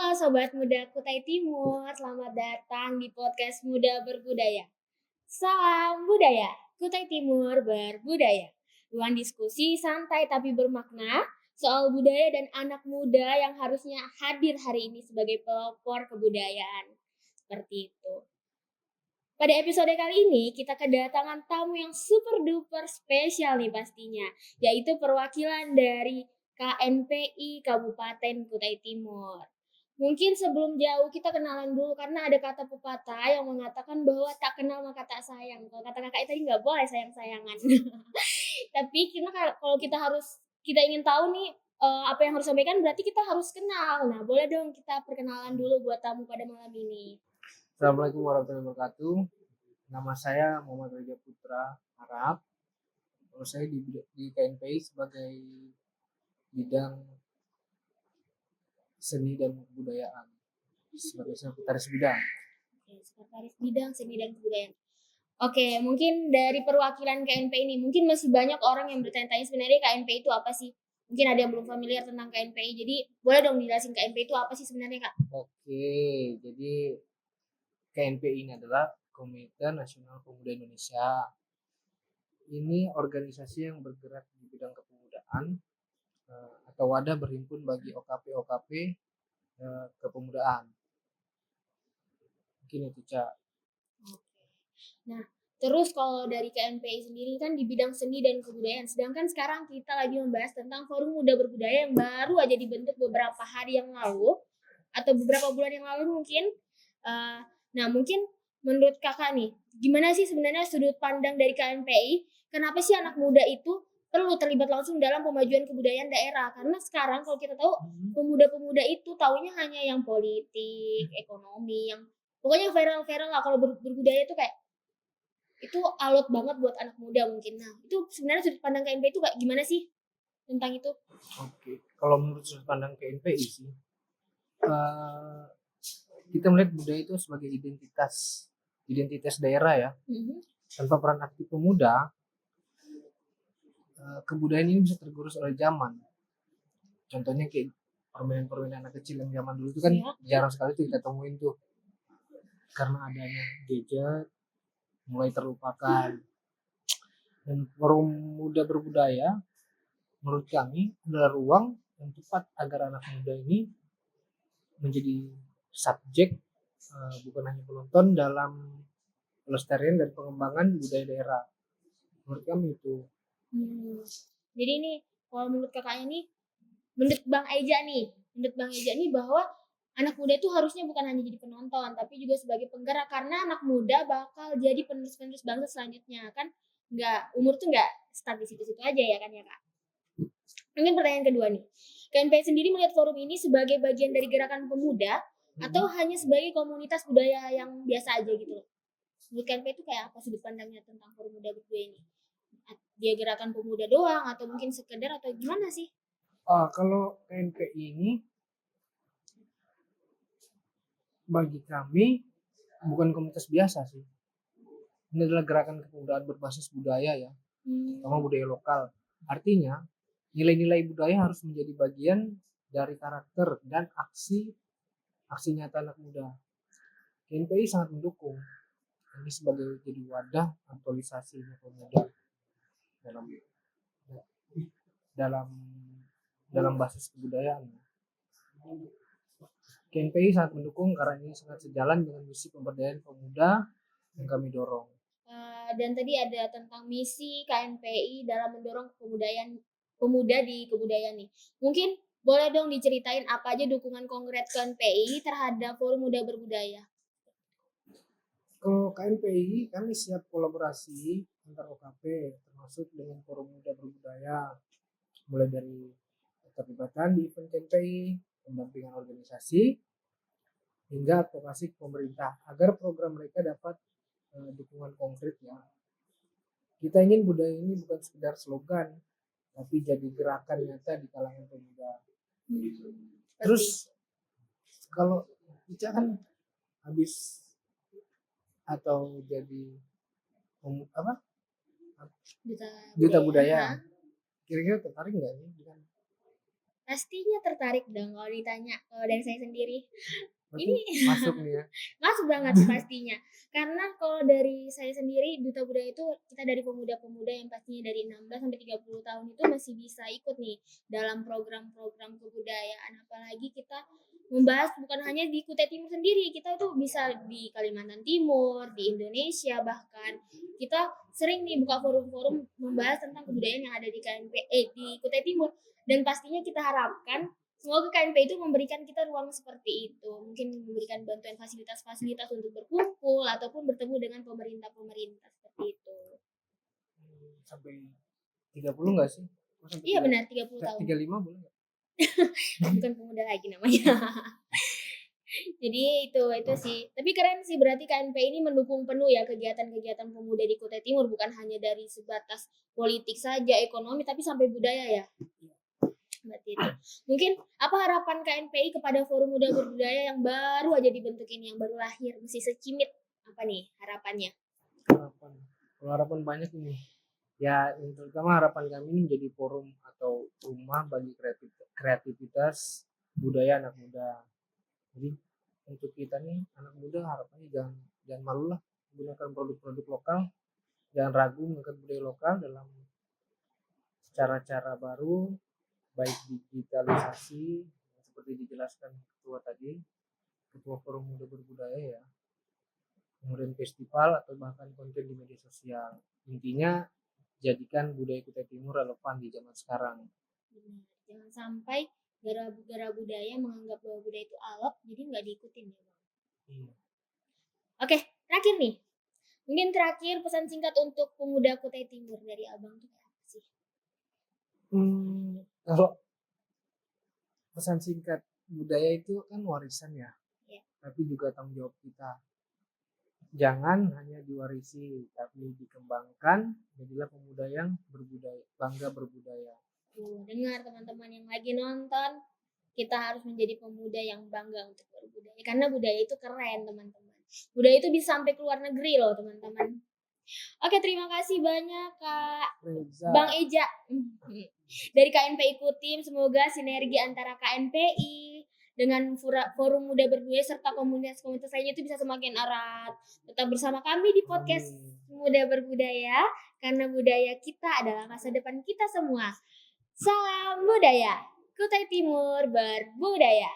Sobat Muda Kutai Timur, selamat datang di podcast Muda Berbudaya. Salam budaya, Kutai Timur berbudaya. Ruang diskusi santai tapi bermakna soal budaya dan anak muda yang harusnya hadir hari ini sebagai pelopor kebudayaan. Seperti itu. Pada episode kali ini kita kedatangan tamu yang super duper spesial nih pastinya, yaitu perwakilan dari KNPI Kabupaten Kutai Timur. Mungkin sebelum jauh kita kenalan dulu karena ada kata pepatah yang mengatakan bahwa tak kenal maka tak sayang. Kalau kata kakak tadi nggak boleh sayang-sayangan. Tapi kalau kita ingin tahu nih apa yang harus sampaikan berarti kita harus kenal. Nah, boleh dong kita perkenalan dulu buat tamu pada malam ini. Assalamualaikum warahmatullahi wabarakatuh. Nama saya Muhammad Raja Putra Arab. Kalau saya di KNPI sebagai bidang seni dan kebudayaan, sebagai sekretaris bidang. Sekretaris bidang seni dan kebudayaan. Oke, mungkin dari perwakilan KNPI ini, mungkin masih banyak orang yang bertanya-tanya sebenarnya KNPI itu apa sih? Mungkin ada yang belum familiar tentang KNPI, jadi boleh dong dijelasin KNPI itu apa sih sebenarnya, Kak? Oke, jadi KNPI ini adalah Komite Nasional Pemuda Indonesia. Ini organisasi yang bergerak di bidang kepemudaan atau wadah berhimpun bagi OKP-OKP kepemudaan. Mungkin itu, Cak. Nah, terus kalau dari KNPI sendiri kan di bidang seni dan kebudayaan, sedangkan sekarang kita lagi membahas tentang Forum Muda Berbudaya yang baru aja dibentuk beberapa hari yang lalu, atau beberapa bulan yang lalu mungkin. Nah, mungkin menurut kakak nih, gimana sih sebenarnya sudut pandang dari KNPI? Kenapa sih anak muda itu perlu terlibat langsung dalam pemajuan kebudayaan daerah? Karena sekarang kalau kita tahu pemuda-pemuda itu taunya hanya yang politik, ekonomi, yang pokoknya viral-viral lah. Kalau berbudaya itu kayak itu alot banget buat anak muda mungkin. Nah, itu sebenarnya sudut pandang KNPI itu kayak gimana sih tentang itu? Oke, kalau menurut sudut pandang KNPI sih, kita melihat budaya itu sebagai identitas daerah ya. Tanpa peran aktif pemuda, kebudayaan ini bisa tergerus oleh zaman. Contohnya kayak permainan-permainan anak kecil yang zaman dulu itu kan jarang sekali tuh kita temuin tuh, karena adanya gadget mulai terlupakan. Dan forum muda berbudaya menurut kami adalah ruang yang tepat agar anak muda ini menjadi subjek, bukan hanya penonton dalam pelestarian dan pengembangan budaya daerah. Menurut kami itu. Jadi ini kalau menurut kakaknya nih, menurut Bang Eja nih bahwa anak muda itu harusnya bukan hanya jadi penonton tapi juga sebagai penggerak, karena anak muda bakal jadi penerus-penerus bangsa selanjutnya kan. Umur tuh nggak stuck di situ-situ aja ya kan ya Kak. Mungkin pertanyaan kedua nih, KNPI sendiri melihat forum ini sebagai bagian dari gerakan pemuda atau hanya sebagai komunitas budaya yang biasa aja gitu loh? Menurut KNPI itu kayak apa sudut pandangnya tentang forum muda berbudaya ini? Dia gerakan pemuda doang atau mungkin sekedar atau gimana sih? Kalau KNPI ini bagi kami bukan komunitas biasa sih. Ini adalah gerakan kepemudaan berbasis budaya ya, terutama budaya lokal. Artinya nilai-nilai budaya harus menjadi bagian dari karakter dan aksi nyata anak muda. KNPI sangat mendukung ini sebagai jadi wadah aktualisasi pemuda dalam dalam basis kebudayaan. KNPI sangat mendukung karena ini sangat sejalan dengan misi pemberdayaan pemuda yang kami dorong. Dan tadi ada tentang misi KNPI dalam mendorong pemuda di kebudayaan nih. Mungkin boleh dong diceritain apa aja dukungan konkret KNPI terhadap Forum Muda Berbudaya? Kalau KNPI, kami siap kolaborasi antar OKP, termasuk dengan Forum Muda Berbudaya, mulai dari keterlibatan di event KNPI, pendampingan organisasi, hingga advokasi pemerintah agar program mereka dapat dukungan konkret ya. Kita ingin budaya ini bukan sekedar slogan, tapi jadi gerakan nyata di kalangan pemuda. Terus kalau Ica kan habis atau jadi duta budaya, kira-kira tertarik nggak nih dengan Pastinya tertarik dong kalau ditanya. Kalau dari saya sendiri, Berarti ini masuk nih ya. masuk banget pastinya. Karena kalau dari saya sendiri, Duta Budaya itu kita dari pemuda-pemuda yang pastinya dari 16 sampai 30 tahun itu masih bisa ikut nih dalam program-program kebudayaan. Apalagi kita membahas bukan hanya di Kutai Timur sendiri, kita itu bisa di Kalimantan Timur, di Indonesia bahkan. Kita sering nih buka forum-forum membahas tentang kebudayaan yang ada di di Kutai Timur. Dan pastinya kita harapkan semoga KNP itu memberikan kita ruang seperti itu. Mungkin memberikan bantuan fasilitas-fasilitas untuk berkumpul ataupun bertemu dengan pemerintah-pemerintah seperti itu. Sampai 30 nggak sih? Iya benar, 30 tahun. 35 boleh nggak? Bukan pemuda lagi namanya. Jadi itu sih. Tapi keren sih, berarti KNP ini mendukung penuh ya kegiatan-kegiatan pemuda di Kutai Timur, bukan hanya dari sebatas politik saja, ekonomi, tapi sampai budaya ya. Berarti itu. Mungkin apa harapan KNPI kepada Forum Muda Berbudaya yang baru aja dibentuk ini, yang baru lahir, masih secimit, apa nih harapannya? Kalau harapan banyak ini. Ya, yang terutama harapan kami ini menjadi forum atau rumah bagi kreativitas budaya anak muda. Jadi untuk kita nih anak muda harapannya jangan malu lah menggunakan produk-produk lokal, jangan ragu menggunakan budaya lokal dalam cara-cara baru, baik digitalisasi seperti dijelaskan ketua tadi, ketua Forum Muda Berbudaya ya, kemudian festival atau bahkan konten di media sosial. Intinya jadikan budaya Kutai Timur relevan di zaman sekarang. Benar. Jangan sampai gara-gara budaya menganggap bahwa budaya itu alot, jadi nggak diikutin ya bang. Iya. Oke, terakhir nih. Mungkin terakhir pesan singkat untuk pemuda Kutai Timur dari abang tuh apa sih? Kalau pesan singkat, budaya itu kan warisan ya, tapi juga tanggung jawab kita. Jangan hanya diwarisi, tapi dikembangkan. Jadilah pemuda yang berbudaya, bangga berbudaya. Dengar teman-teman yang lagi nonton, kita harus menjadi pemuda yang bangga untuk berbudaya. Karena budaya itu keren teman-teman. Budaya itu bisa sampai ke luar negeri loh teman-teman. Oke, terima kasih banyak Kak Bang Eja dari KNPI Kutim. Semoga sinergi antara KNPI dengan Forum Muda Berbudaya serta komunitas-komunitas lainnya itu bisa semakin erat. Tetap bersama kami di podcast Muda Berbudaya, karena budaya kita adalah masa depan kita semua. Salam budaya, Kutai Timur berbudaya.